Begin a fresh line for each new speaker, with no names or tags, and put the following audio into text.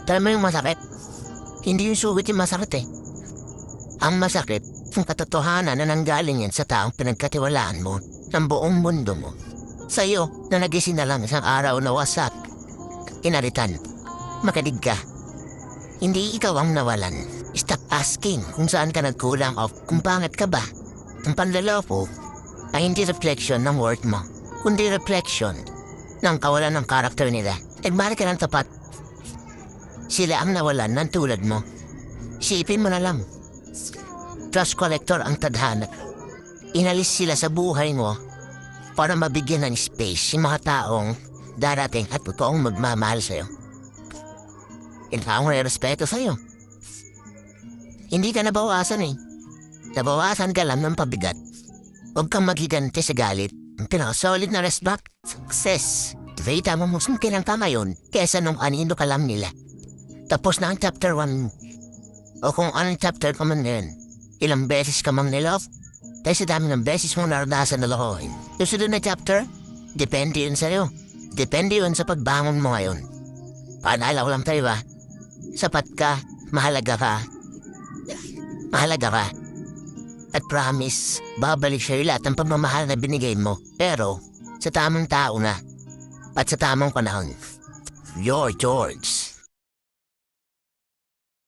Tama yung masakit. Hindi yung sugat yung masakit eh. Ang masakit, yung katotohanan na nanggaling yan sa taong pinagkatiwalaan mo ng buong mundo mo. Sa'yo na nagising na lang isang araw na wasak. Inalitan. Makadig ka. Hindi ikaw ang nawalan. Stop asking kung saan ka nagkulang o kung pangit ka ba. Ang panlaloko ay hindi reflection ng worth mo, kundi reflection ng kawalan ng karakter nila. Nagbalik ka ng tapat. Sila ang nawalan ng tulad mo. Sipin mo na lang. Trust collector ang tadhana. Inalis sila sa buhay mo para mabigyan ng space yung mga taong darating at totoong magmamahal sa'yo. Yung taong respeto sa'yo. Hindi ka nabawasan eh. Nabawasan ka lang ng pabigat. Huwag kang maghiganti sa galit. Ang pinaka-solid na respect, success. Vita mo mas makilang ka ngayon kesa nung anino ka lang nila. Tapos na ang chapter 1. O kung anong chapter ka man ngayon. Ilang beses ka mang nilove. Dahil sa dami ng beses mong naranasan na lokohin. Susunod na chapter, depende yun sa'yo. Depende yun sa pagbangon mo ngayon. Paalala ko lang tayo ba? Sapat ka, mahalaga ka. Mahalaga ka. At promise, babalik sa'yo lahat ng pagmamahal na binigay mo. Pero, sa tamang tao na. At sa tamang panahon. Your George.